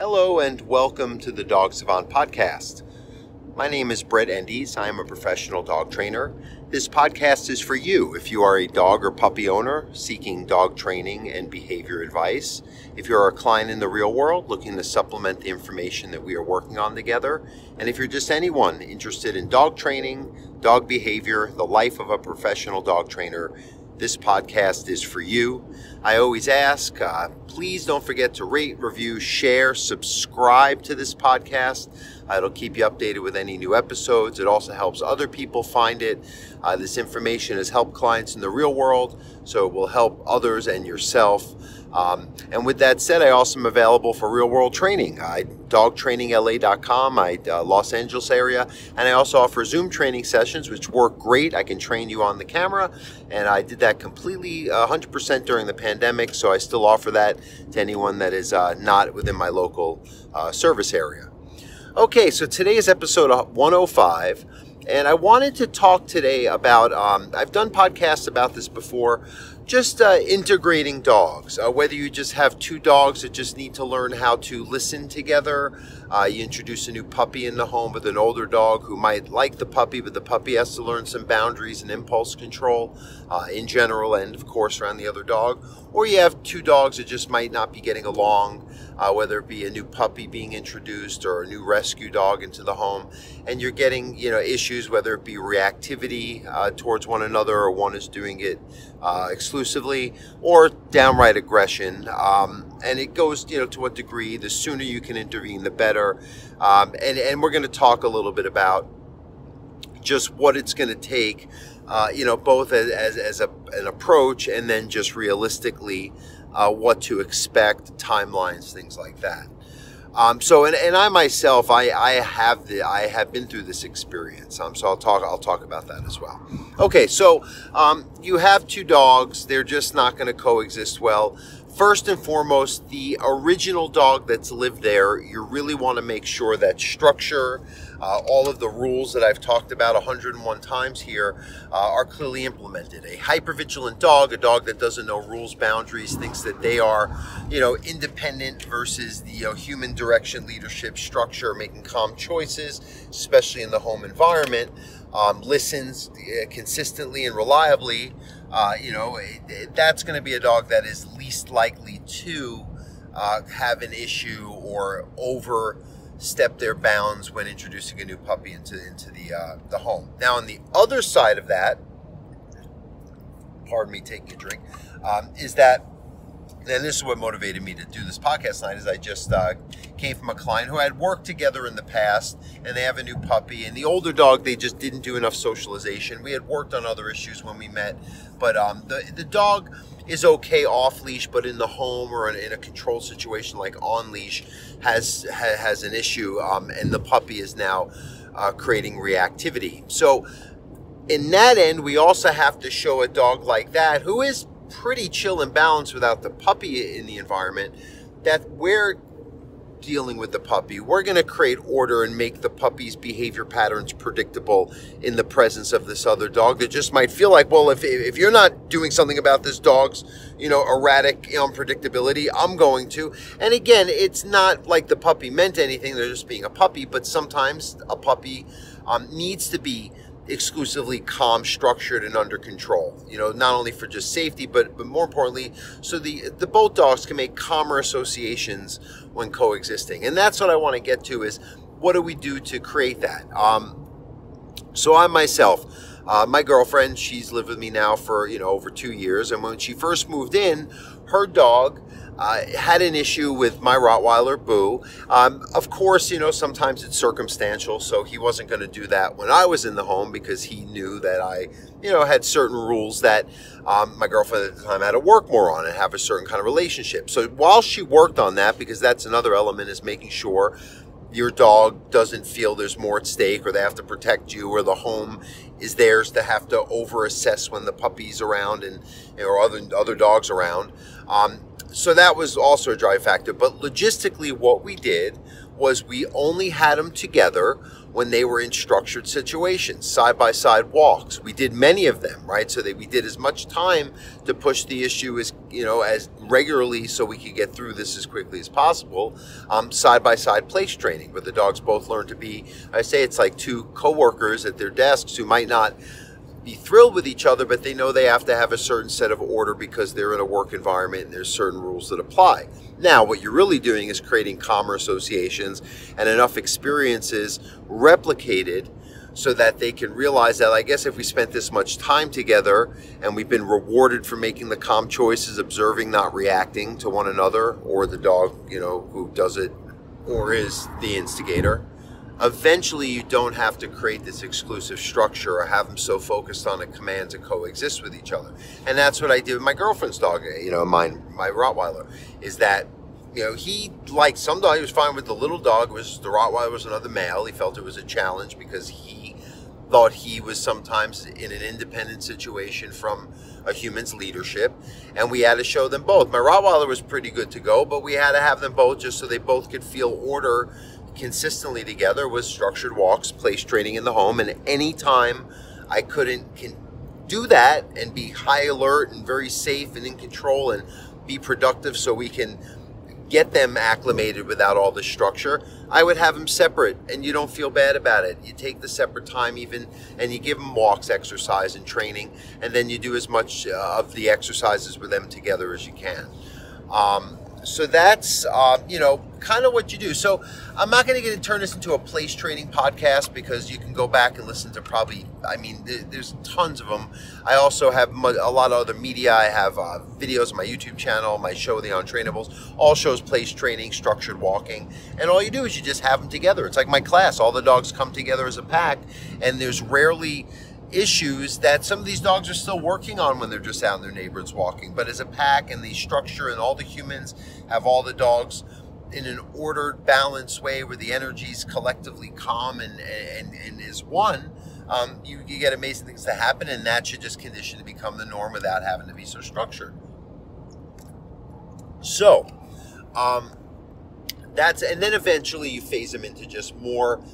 Hello and welcome to the Dog Savant Podcast. My name is Brett Endies. I am a professional dog trainer. This podcast is for you if you are a dog or puppy owner seeking dog training and behavior advice, if you're a client in the real world looking to supplement the information that we are working on together, and if you're just anyone interested in dog training, dog behavior, the life of a professional dog trainer. This podcast is for you. I always ask, please don't forget to rate, review, share, subscribe to this podcast. It'll keep you updated with any new episodes. It also helps other people find it. This information has helped clients in the real world, so it will help others and yourself. And with that said, I also am available for real world training. Dogtrainingla.com, Los Angeles area, and I also offer Zoom training sessions, which work great. I can train you on the camera, and I did that completely 100% during the pandemic, so I still offer that to anyone that is not within my local service area. Okay, so today is episode 105. And I wanted to talk today about, I've done podcasts about this before, just integrating dogs. Whether you just have two dogs that just need to learn how to listen together, you introduce a new puppy in the home with an older dog who might like the puppy, but the puppy has to learn some boundaries and impulse control in general and, of course, around the other dog. Or you have two dogs that just might not be getting along, whether it be a new puppy being introduced or a new rescue dog into the home, and you're getting, issues, whether it be reactivity towards one another, or one is doing it exclusively, or downright aggression. And it goes, to what degree. The sooner you can intervene, the better. And we're going to talk a little bit about just what it's going to take, both as an approach and then just realistically what to expect, timelines, things like that. So I myself, I have been through this experience. So I'll talk about that as well. Okay, so you have two dogs. They're just not going to coexist well. First and foremost, the original dog that's lived there, you really want to make sure that structure, all of the rules that I've talked about 101 times here are clearly implemented. A hypervigilant dog, a dog that doesn't know rules, boundaries, thinks that they are, independent versus the human direction, leadership, structure, making calm choices, especially in the home environment, listens consistently and reliably. That's going to be a dog that is least likely to have an issue or overstep their bounds when introducing a new puppy into the home. Now, on the other side of that, pardon me taking a drink, is that, and this is what motivated me to do this podcast tonight, is I just came from a client who had worked together in the past, and they have a new puppy, and the older dog, they just didn't do enough socialization. We had worked on other issues when we met, but the dog is okay off leash, but in the home or in a controlled situation like on leash has an issue, and the puppy is now creating reactivity. So in that end, we also have to show a dog like that, who is pretty chill and balanced without the puppy in the environment, that we're dealing with the puppy. We're going to create order and make the puppy's behavior patterns predictable in the presence of this other dog that just might feel like, well, if you're not doing something about this dog's, erratic unpredictability, I'm going to. And again, it's not like the puppy meant anything. They're just being a puppy, but sometimes a puppy needs to be exclusively calm, structured, and under control, not only for just safety, but more importantly, so the both dogs can make calmer associations when coexisting. And that's what I want to get to, is what do we do to create that? So I myself, my girlfriend, she's lived with me now for, over 2 years. And when she first moved in, her dog had an issue with my Rottweiler, Boo. Of course, sometimes it's circumstantial, so he wasn't going to do that when I was in the home, because he knew that I, had certain rules that my girlfriend at the time had to work more on and have a certain kind of relationship. So while she worked on that, because that's another element, is making sure your dog doesn't feel there's more at stake, or they have to protect you, or the home is theirs to have to over-assess when the puppy's around or other dogs around. So that was also a driving factor. But logistically, what we did was we only had them together when they were in structured situations, side-by-side walks. We did many of them, right? So that we did as much time to push the issue as, as regularly so we could get through this as quickly as possible. Side-by-side place training, where the dogs both learn to be, I say it's like two co-workers at their desks who might not be thrilled with each other, but they know they have to have a certain set of order because they're in a work environment and there's certain rules that apply. Now, what you're really doing is creating calmer associations and enough experiences replicated so that they can realize that, I guess, if we spent this much time together and we've been rewarded for making the calm choices, observing, not reacting to one another, or the dog, who does it or is the instigator, eventually you don't have to create this exclusive structure or have them so focused on a command to coexist with each other. And that's what I did with my girlfriend's dog, my Rottweiler, is that, he liked some dog. He was fine with the little dog. The Rottweiler was another male. He felt it was a challenge because he thought he was sometimes in an independent situation from a human's leadership, and we had to show them both. My Rottweiler was pretty good to go, but we had to have them both just so they both could feel order consistently together with structured walks, place training in the home. And anytime I can do that and be high alert and very safe and in control and be productive so we can get them acclimated without all the structure, I would have them separate, and you don't feel bad about it. You take the separate time even, and you give them walks, exercise, and training, and then you do as much of the exercises with them together as you can. So that's, kind of what you do. So I'm not going to turn this into a place training podcast because you can go back and listen to there's tons of them. I also have a lot of other media. I have videos on my YouTube channel, my show, The Untrainables, all shows place training, structured walking. And all you do is you just have them together. It's like my class. All the dogs come together as a pack, and there's rarely issues that some of these dogs are still working on when they're just out in their neighborhoods walking. But as a pack and the structure, and all the humans have all the dogs in an ordered, balanced way where the energy's collectively calm and is one, you get amazing things to happen, and that should just condition to become the norm without having to be so structured. So and then eventually you phase them into just more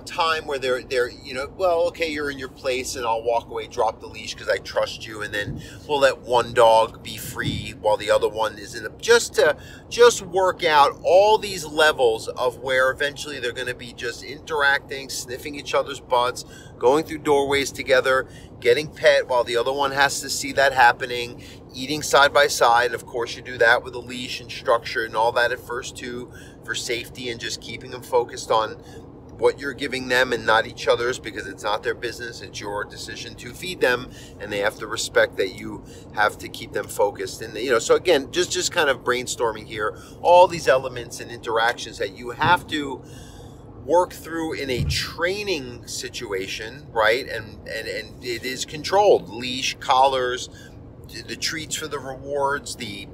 time where they're you're in your place and I'll walk away, drop the leash because I trust you, and then we'll let one dog be free while the other one is just work out all these levels of where eventually they're going to be just interacting, sniffing each other's butts, going through doorways together, getting pet while the other one has to see that happening, eating side by side. Of course, you do that with a leash and structure and all that at first too, for safety and just keeping them focused on what you're giving them and not each other's, because it's not their business. It's your decision to feed them, and they have to respect that you have to keep them focused. And so again, just kind of brainstorming here, all these elements and interactions that you have to work through in a training situation, right? And it is controlled. Leash, collars, the treats for the rewards, the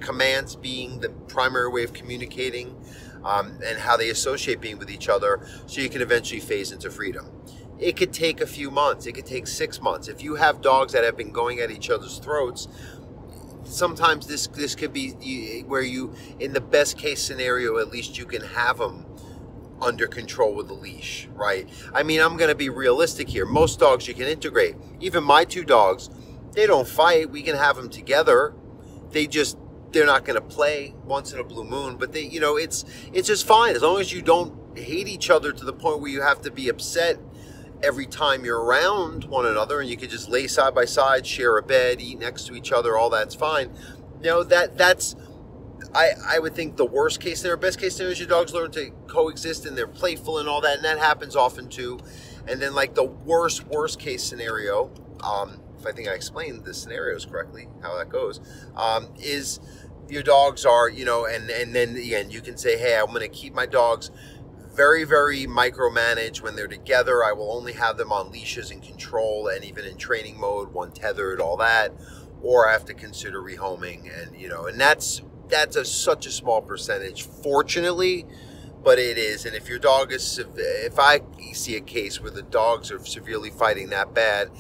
commands being the primary way of communicating, and how they associate being with each other, so you can eventually phase into freedom. It could take a few months. It could take 6 months. If you have dogs that have been going at each other's throats, sometimes this could be where you, in the best case scenario, at least you can have them under control with the leash, right? I'm going to be realistic here. Most dogs you can integrate. Even my 2 dogs, they don't fight. We can have them together. They're not going to play once in a blue moon, but it's just fine as long as you don't hate each other to the point where you have to be upset every time you're around one another, and you could just lay side by side, share a bed, eat next to each other. All that's fine. That's I would think the worst case scenario. Best case scenario is your dogs learn to coexist and they're playful and all that, and that happens often too. And then like the worst case scenario, if I think I explained the scenarios correctly, how that goes, is your dogs are, and then again, you can say, hey, I'm going to keep my dogs very, very micromanaged when they're together. I will only have them on leashes and control, and even in training mode, one tethered, all that. Or I have to consider rehoming, and that's such a small percentage, fortunately, but it is. And if your dog is, if I see a case where the dogs are severely fighting that bad,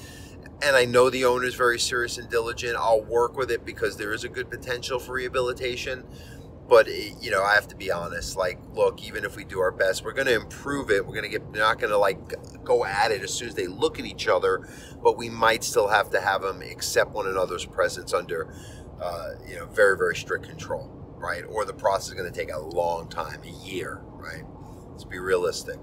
and I know the owner is very serious and diligent, I'll work with it because there is a good potential for rehabilitation. But I have to be honest. Like, look, even if we do our best, we're going to improve it. We're not going to like go at it as soon as they look at each other. But we might still have to have them accept one another's presence under, very, very strict control, right? Or the process is going to take a long time, a year, right? Let's be realistic.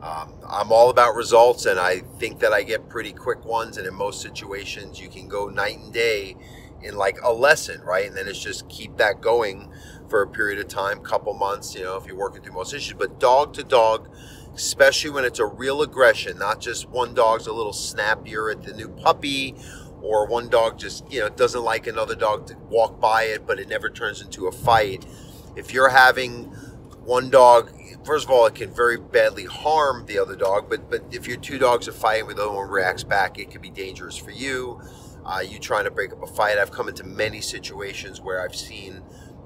I'm all about results, and I think that I get pretty quick ones. And in most situations, you can go night and day in like a lesson, right? And then it's just keep that going for a period of time, couple months, if you're working through most issues. But dog to dog, especially when it's a real aggression, not just one dog's a little snappier at the new puppy, or one dog just, doesn't like another dog to walk by it, but it never turns into a fight. If you're having one dog, first of all, it can very badly harm the other dog, but if your two dogs are fighting with the other one reacts back, it could be dangerous for you. You trying to break up a fight. I've come into many situations where I've seen,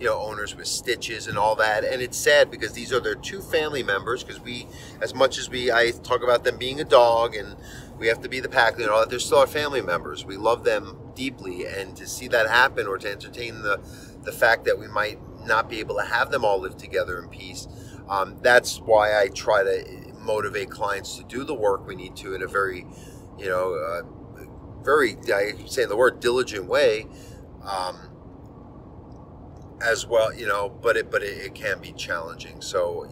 owners with stitches and all that. And it's sad because these are their two family members, because I talk about them being a dog and we have to be the pack and all that, they're still our family members. We love them deeply. And to see that happen, or to entertain the fact that we might not be able to have them all live together in peace, that's why I try to motivate clients to do the work we need to in a very, I'm saying the word diligent way, as well, but it can be challenging. So,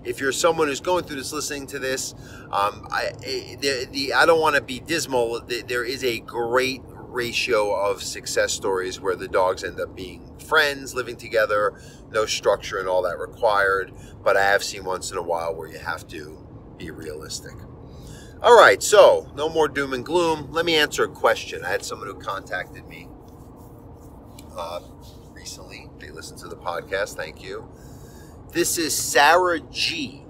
if you're someone who's going through this, listening to this, I don't want to be dismal. There is a great ratio of success stories where the dogs end up being friends, living together, no structure and all that required. But I have seen once in a while where you have to be realistic. All right, so no more doom and gloom. Let me answer a question. I had someone who contacted me recently. They listened to the podcast. Thank you. This is Sarah G.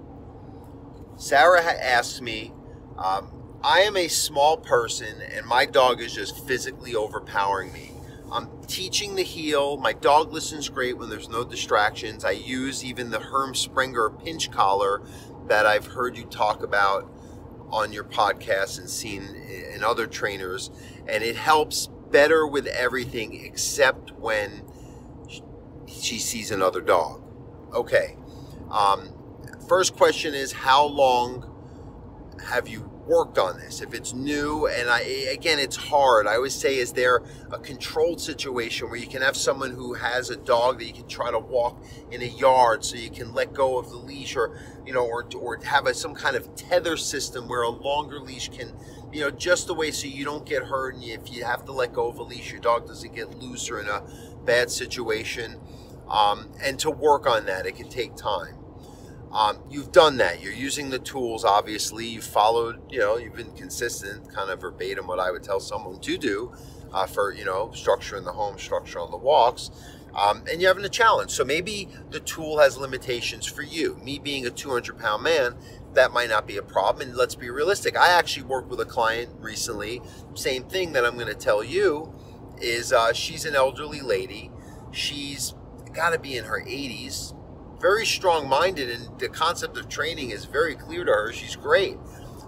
Sarah asked me, I am a small person and my dog is just physically overpowering me. I'm teaching the heel. My dog listens great when there's no distractions. I use even the Herm Sprenger pinch collar that I've heard you talk about on your podcast and seen in other trainers, and it helps better with everything except when she sees another dog. Okay. First question is, how long have you worked on this? If it's new, and again, it's hard. I always say, is there a controlled situation where you can have someone who has a dog that you can try to walk in a yard so you can let go of the leash, or have some kind of tether system where a longer leash can, just the way so you don't get hurt, and if you have to let go of a leash, your dog doesn't get loose or in a bad situation. And to work on that, it can take time. You've done that. You're using the tools, obviously. You've followed, you've been consistent, kind of verbatim what I would tell someone to do for, structure in the home, structure on the walks. And you're having a challenge. So maybe the tool has limitations for you. Me being a 200-pound man, that might not be a problem. And let's be realistic. I actually worked with a client recently. Same thing that I'm going to tell you is she's an elderly lady. She's got to be in her 80s. Very strong-minded, and the concept of training is very clear to her. She's great.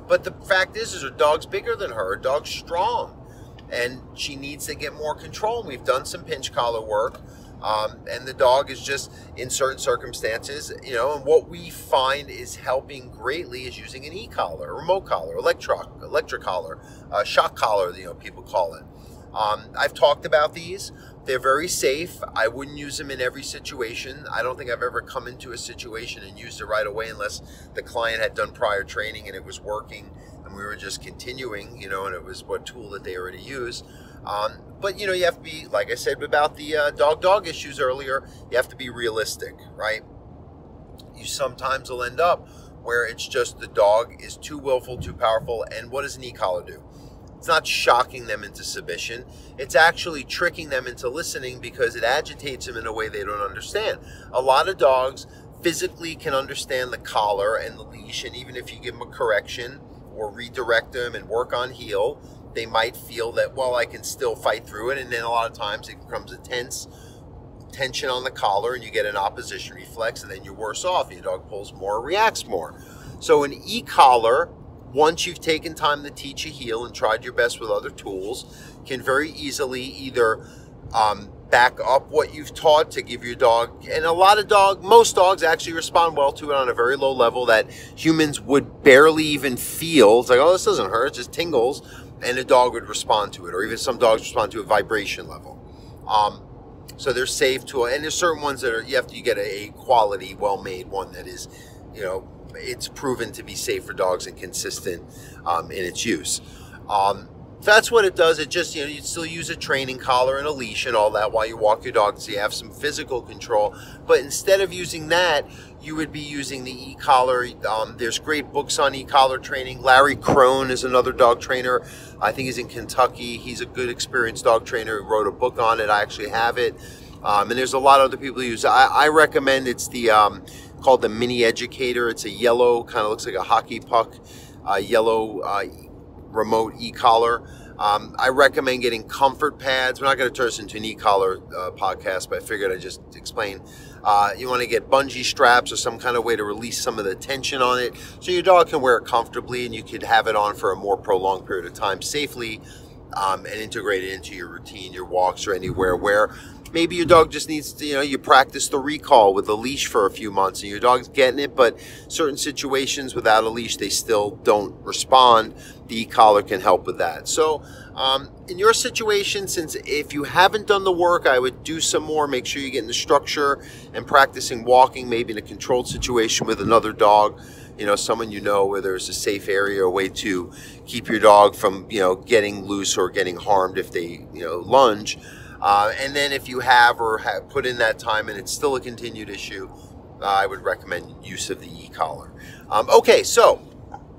But the fact is her dog's bigger than her. Her dog's strong, and she needs to get more control. We've done some pinch collar work, and the dog is just, in certain circumstances, and what we find is helping greatly is using an e-collar, remote collar, electric collar, shock collar, people call it. I've talked about these. They're very safe. I wouldn't use them in every situation. I don't think I've ever come into a situation and used it right away unless the client had done prior training and it was working and we were just continuing, and it was what tool that they already use. But, you have to be, like I said about the dog-dog issues earlier, you have to be realistic, right? You sometimes will end up where it's just the dog is too willful, too powerful, and what does an e-collar do? It's not shocking them into submission. It's actually tricking them into listening because it agitates them in a way they don't understand. A lot of dogs physically can understand the collar and the leash, and even if you give them a correction or redirect them and work on heel, they might feel that, well, I can still fight through it, and then a lot of times it becomes a tension on the collar and you get an opposition reflex, and then you're worse off. Your dog pulls more, reacts more. So an e-collar once you've taken time to teach a heel and tried your best with other tools, can very easily either back up what you've taught to give your dog, and most dogs actually respond well to it on a very low level that humans would barely even feel. It's like, oh, this doesn't hurt, it just tingles, and a dog would respond to it, or even some dogs respond to a vibration level. So they're safe to, and there's certain ones that you get a quality, well-made one that is, it's proven to be safe for dogs and consistent in its use. So that's what it does. It just, you still use a training collar and a leash and all that while you walk your dog, so you have some physical control. But instead of using that, you would be using the e-collar. There's great books on e-collar training. Larry Crone is another dog trainer. I think he's in Kentucky. He's a good, experienced dog trainer who wrote a book on it. I actually have it. And there's a lot of other people who use it. I recommend, it's the called the Mini Educator. It's a yellow, kind of looks like a hockey puck, yellow remote e-collar. I recommend getting comfort pads. We're not going to turn this into an e-collar podcast, but I figured I'd just explain. You want to get bungee straps or some kind of way to release some of the tension on it so your dog can wear it comfortably, and you could have it on for a more prolonged period of time safely, and integrate it into your routine, your walks, or anywhere where maybe your dog just needs to, you practice the recall with a leash for a few months and your dog's getting it, but certain situations without a leash, they still don't respond. The e-collar can help with that. So in your situation, since if you haven't done the work, I would do some more. Make sure you get in the structure and practicing walking, maybe in a controlled situation with another dog, someone where there's a safe area, a way to keep your dog from, getting loose or getting harmed if they, lunge. And then if you have put in that time and it's still a continued issue, I would recommend use of the e-collar. Okay, so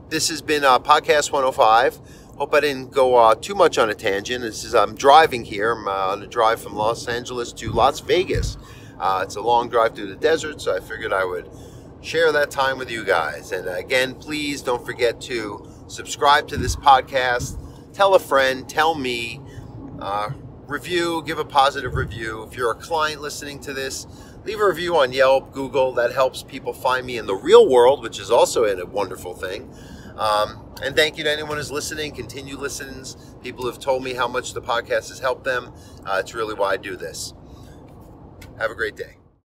this has been Podcast 105. Hope I didn't go too much on a tangent. I'm driving here. I'm on a drive from Los Angeles to Las Vegas. It's a long drive through the desert, so I figured I would share that time with you guys. And again, please don't forget to subscribe to this podcast. Tell a friend, tell me, review, give a positive review. If you're a client listening to this, leave a review on Yelp, Google. That helps people find me in the real world, which is also a wonderful thing. And thank you to anyone who's listening. Continue listens. People have told me how much the podcast has helped them. It's really why I do this. Have a great day.